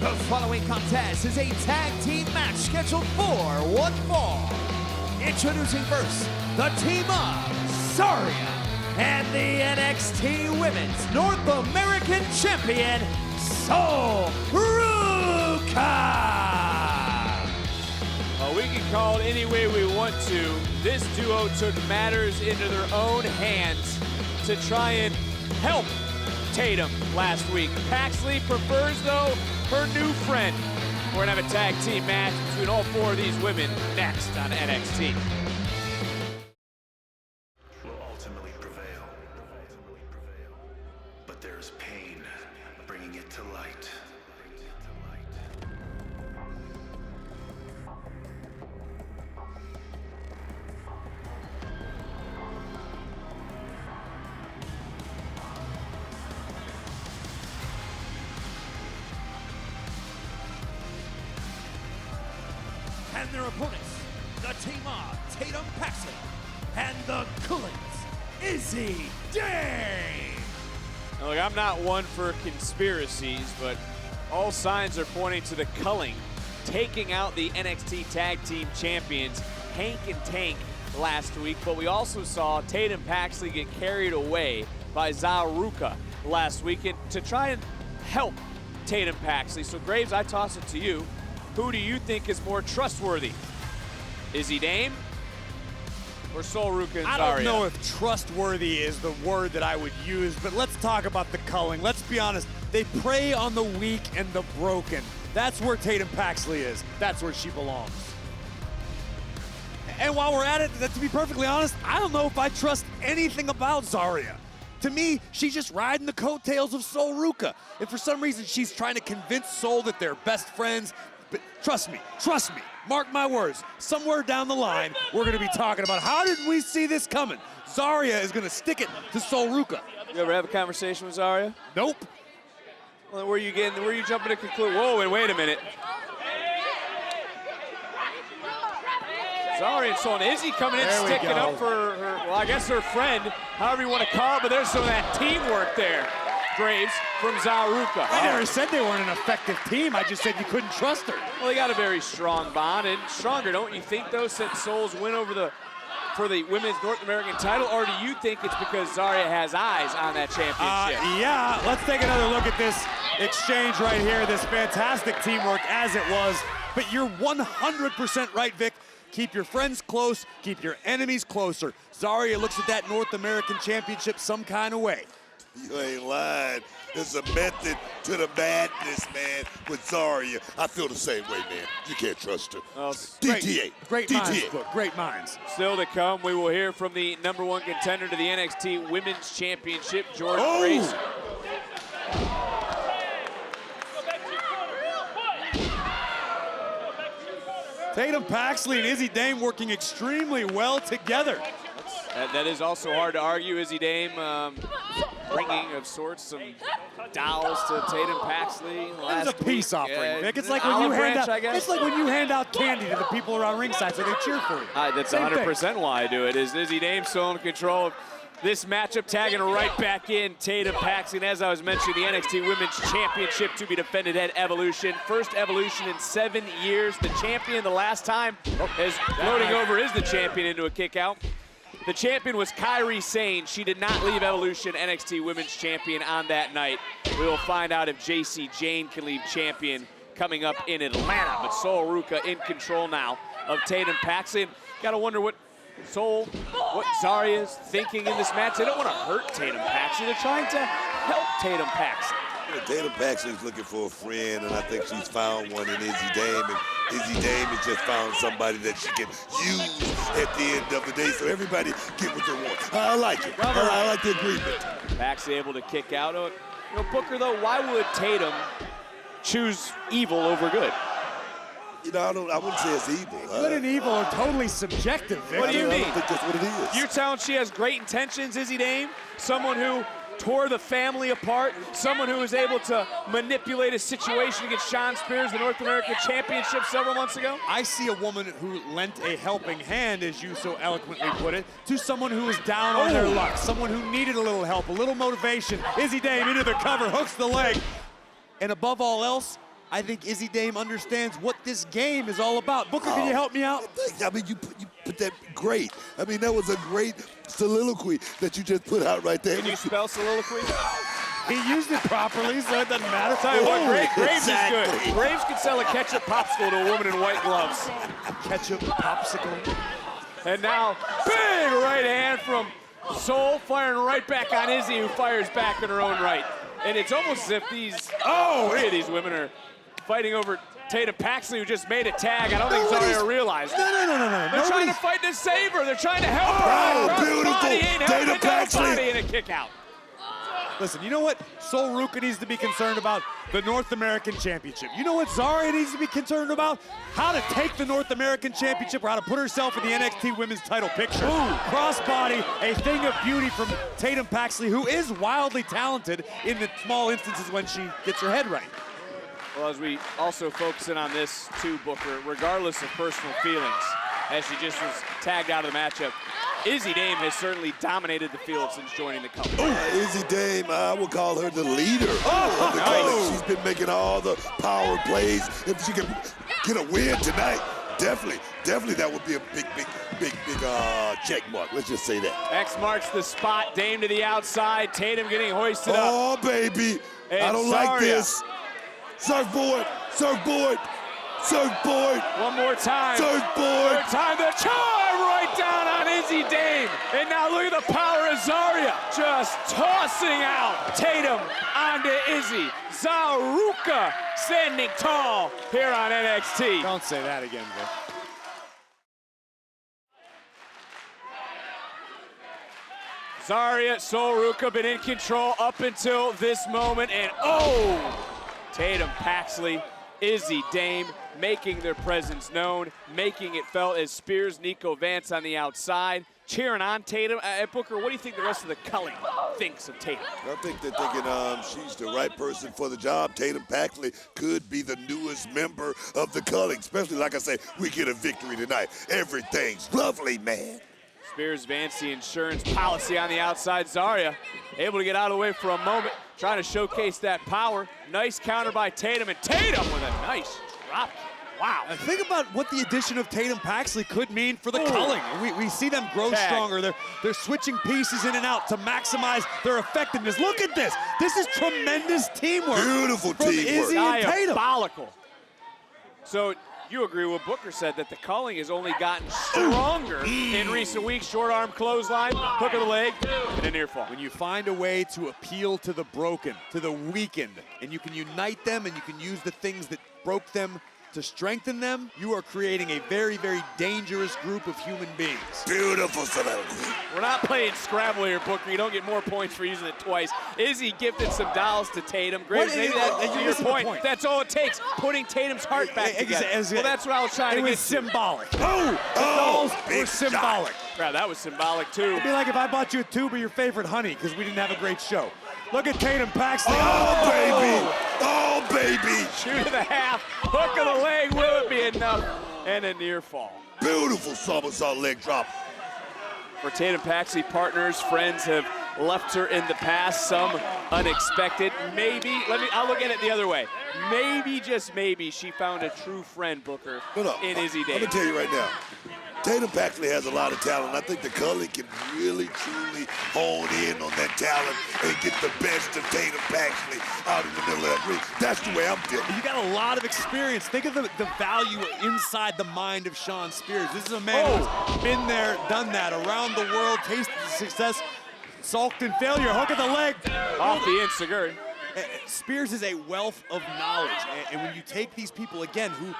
The following contest is a tag team match scheduled for one fall. Introducing first, the team of Zaria and the NXT Women's North American Champion, Ruca. We can call it any way we want to. This duo took matters into their own hands to try and help Tatum last week. Paxley prefers, though, her new friend. We're gonna have a tag team match between all four of these women next on NXT. Will ultimately prevail. But there's pain bringing it to light. And their opponents, the team of Tatum Paxley and the Cullens, Izzi. Now, look, I'm not one for conspiracies, but all signs are pointing to the Culling taking out the NXT Tag Team Champions, Hank and Tank, last week. But we also saw Tatum Paxley get carried away by Ruca last week to try and help Tatum Paxley. So, Graves, I toss it to you. Who do you think is more trustworthy? Izzi Dame or Ruca and Zaria? I don't know if trustworthy is the word that I would use, but let's talk about the culling. Let's be honest, they prey on the weak and the broken. That's where Tatum Paxley is. That's where she belongs. And while we're at it, to be perfectly honest, I don't know if I trust anything about Zaria. To me, she's just riding the coattails of Ruca. And for some reason, she's trying to convince Sol that they're best friends. But trust me, mark my words, somewhere down the line, we're gonna be talking about how did we see this coming? Zaria is gonna stick it to Ruca. You ever have a conversation with Zaria? Nope. Well, where you jumping to conclude? Whoa, and wait a minute. Zaria and Sol, and Izzi coming in, sticking up for her, well, I guess her friend, however you want to call it, but there's some of that teamwork there. Graves from Ruca. I never said they weren't an effective team. I just said you couldn't trust her. Well, they got a very strong bond, and stronger, don't you think, though, since Sol's win for the women's North American title, or do you think it's because Zaria has eyes on that championship? Yeah, let's take another look at this exchange right here, this fantastic teamwork as it was. But you're 100% right, Vic. Keep your friends close, keep your enemies closer. Zaria looks at that North American championship some kind of way. You ain't lying. There's a method to the madness, man, with Zaria. I feel the same way, man. You can't trust her. Well, DTA. Great DTA. minds, Book. Great minds. Still to come, we will hear from the #1 contender to the NXT Women's Championship, Jordan Oh. Grace. Tatum Paxley and Izzi Dame working extremely well together. That is also hard to argue. Izzi Dame bringing of sorts some dowels to Tatum Paxley last It's a peace week. offering, Vic. It's like when you hand out. It's like when you hand out candy to the people around ringside, so they cheer for you. That's 100% why I do it. Is Izzi Dame still in control of this matchup, tagging right back in Tatum Paxley. And as I was mentioning, the NXT Women's Championship to be defended at Evolution. First Evolution in 7 years. The champion the last time is floating over is the champion into a kick out. The champion was Kairi Sane. She did not leave Evolution NXT Women's Champion on that night. We will find out if JC Jane can leave champion coming up in Atlanta. But Ruca in control now of Tatum Paxley. And gotta wonder what Zaria's thinking in this match. They don't want to hurt Tatum Paxley. They're trying to help Tatum Paxley. Tatum Paxley's looking for a friend, and I think she's found one in Izzi Dame. And Izzi Dame has just found somebody that she can use at the end of the day, so everybody get what they want. I like it. I like the agreement. Paxley able to kick out. Booker, though, why would Tatum choose evil over good? You know, I wouldn't say it's evil. Good and evil are totally subjective, Vic. What do you mean? I don't think that's what it is. You're telling she has great intentions, Izzi Dame? Someone who tore the family apart, someone who was able to manipulate a situation against Shawn Spears, the North American Championship several months ago? I see a woman who lent a helping hand, as you so eloquently put it, to someone who was down on their luck, someone who needed a little help, a little motivation. Izzi Dame into the cover, hooks the leg. And above all else, I think Izzi Dame understands what this game is all about. Booker, can you help me out? I mean, you put that great. I mean, that was a great soliloquy that you just put out right there. Can you spell soliloquy? He used it properly, so it doesn't matter. Tell you what, Graves exactly. is good. Graves could sell a ketchup popsicle to a woman in white gloves. Ketchup popsicle. And now, big right hand from Soul, firing right back on Izzi, who fires back in her own right. And it's almost as if three of these women are fighting over Tatum Paxley, who just made a tag. I don't think Zaria realized. No. They're trying to fight to save her. They're trying to help her. Oh, beautiful. Tatum Paxley. And a kick out. Listen, you know what Sol Ruca needs to be concerned about? The North American Championship. You know what Zaria needs to be concerned about? How to take the North American Championship or how to put herself in the NXT Women's title picture. Crossbody, a thing of beauty from Tatum Paxley, who is wildly talented in the small instances when she gets her head right. Well, as we also focus in on this too, Booker, regardless of personal feelings, as she just was tagged out of the matchup, Izzi Dame has certainly dominated the field since joining the company. Izzi Dame, I would call her the leader of the company. She's been making all the power plays. If she can get a win tonight, definitely that would be a big check mark. Let's just say that. X marks the spot. Dame to the outside. Tatum getting hoisted up. Oh, baby. And I don't Zaria. like this. Surfboard. One more time. Surfboard. Third time, the charm right down on Izzi Dame. And now look at the power of Zaria. Just tossing out Tatum onto Izzi. Zaruca standing tall here on NXT. Don't say that again, bro. Zaria, Sol Ruca been in control up until this moment. And Tatum Paxley, Izzi Dame making their presence known, making it felt as Spears, Nico Vance on the outside, cheering on Tatum. Booker, what do you think the rest of the culling thinks of Tatum? I think they're thinking she's the right person for the job. Tatum Paxley could be the newest member of the culling, especially, like I say, we get a victory tonight. Everything's lovely, man. Spears, Vance, the insurance policy on the outside. Zaria able to get out of the way for a moment, trying to showcase that power. Nice counter by Tatum, and Tatum with a nice drop. Wow. And think about what the addition of Tatum Paxley could mean for the culling. We see them grow stronger. They're switching pieces in and out to maximize their effectiveness. Look at this. This is tremendous teamwork. Beautiful from teamwork. Izzi and Tatum. Diabolical. So you agree with what Booker said, that the culling has only gotten stronger in recent weeks. Short arm clothesline, hook of the leg, and a near fall. When you find a way to appeal to the broken, to the weakened, and you can unite them and you can use the things that broke them to strengthen them, you are creating a very, very dangerous group of human beings. Beautiful soliloquy. We're not playing Scrabble here, Booker. You don't get more points for using it twice. Izzi gifted some dolls to Tatum. Graves, maybe to your point, that's all it takes, putting Tatum's heart back together. Well, that's what I was trying to get to. It was symbolic. The Oh, dolls big were symbolic. Wow, that was symbolic, too. It'd be like if I bought you a tube of your favorite honey because we didn't have a great show. Look at Tatum Paxley. Oh, baby. Shoot to the half, hook of the leg, will it be enough? And a near fall. Beautiful somersault leg drop. For Tatum Paxley, partners, friends have left her in the past, some unexpected. Maybe, I'll look at it the other way. Maybe, just maybe, she found a true friend, Booker, in Izzi Dame. I'm gonna tell you right now, Tatum Paxley has a lot of talent. I think the culling can really, truly hone in on that talent and get the best of Tatum Paxley out in the middle of that ring. That's the way I'm feeling. You got a lot of experience. Think of the value inside the mind of Sean Spears. This is a man who's been there, done that, around the world, tasted the success, sulked in failure, hook of the leg. Off the insecurity. Spears is a wealth of knowledge. And when you take these people, again, who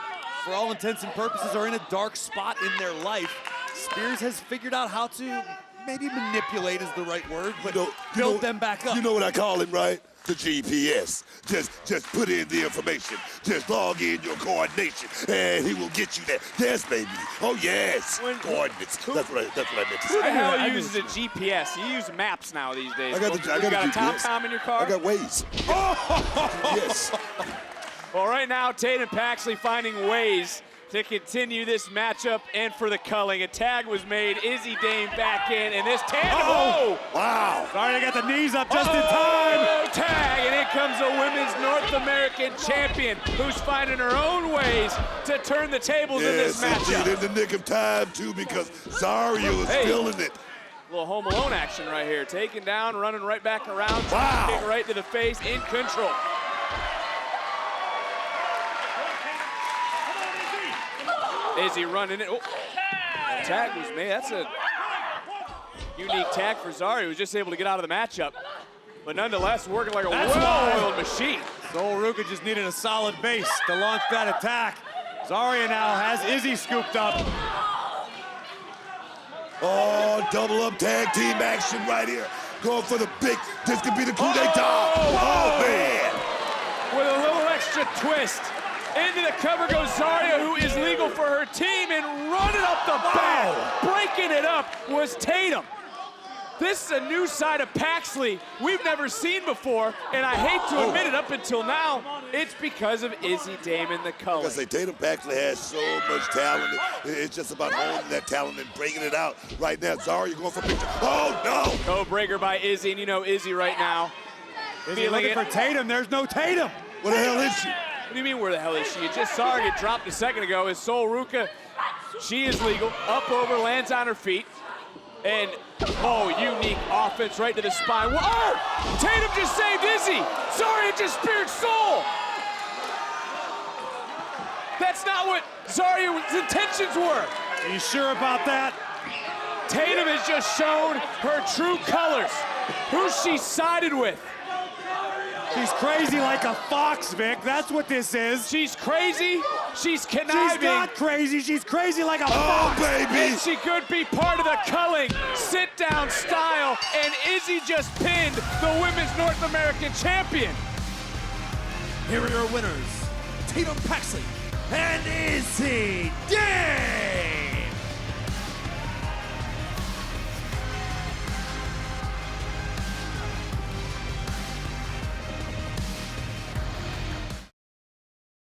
for all intents and purposes are in a dark spot in their life, Spears has figured out how to, maybe manipulate is the right word, but build them back up. You know what I call him, right? The GPS. Just put in the information. Just log in your coordination, and he will get you there. Yes, baby. Oh, yes. Coordinates. That's what I meant to say. Who the hell uses a GPS? You use maps now these days. I got you got a GPS. TomTom in your car? I got Waze. Yes. Well, right now, Tatum Paxley finding ways to continue this matchup and for the culling. A tag was made, Izzi Dame back in, and this tandem, Oh, wow. Zaria got the knees up just in time. Tag, and in comes a women's North American champion who's finding her own ways to turn the tables in this matchup. Indeed, in the nick of time, too, because Zaria was feeling it. A little Home Alone action right here. Taken down, running right back around, Wow. kick right to the face, in control. Izzi running it. Oh. Tag was made. That's a unique tag for Zaria, who was just able to get out of the matchup. But nonetheless, working like a well-oiled machine. Soul Ruca just needed a solid base to launch that attack. Zaria now has Izzi scooped up. Oh, double up tag team action right here. Going for the big, this could be the coup d'etat. Oh, man. With a little extra twist. Into the cover goes Zaria, who is legal for her team, and running up the back, breaking it up, was Tatum. This is a new side of Paxley we've never seen before, and I hate to admit it, up until now, it's because of Izzi Dame and the color. Because Tatum Paxley has so much talent. It's just about honing that talent and bringing it out right now. Zaria going for big. Oh, no. Code breaker by Izzi, and you know Izzi right now. Izzi looking for Tatum. There's no Tatum. Where the hell is she? What do you mean, where the hell is she? You just saw her get dropped a second ago. Is Soul Ruca, she is legal. Up over, lands on her feet. And, oh, unique offense right to the spine. Oh, Tatum just saved Izzi. Zaria just speared Soul. That's not what Zaria's intentions were. Are you sure about that? Tatum has just shown her true colors. Who she sided with. She's crazy like a fox, Vic. That's what this is. She's crazy. She's conniving. She's not crazy. She's crazy like a fox. fox. Baby. And she could be part of the culling, sit-down style, and Izzi just pinned the Women's North American champion. Here are your winners, Tatum Paxley and Izzi Dame.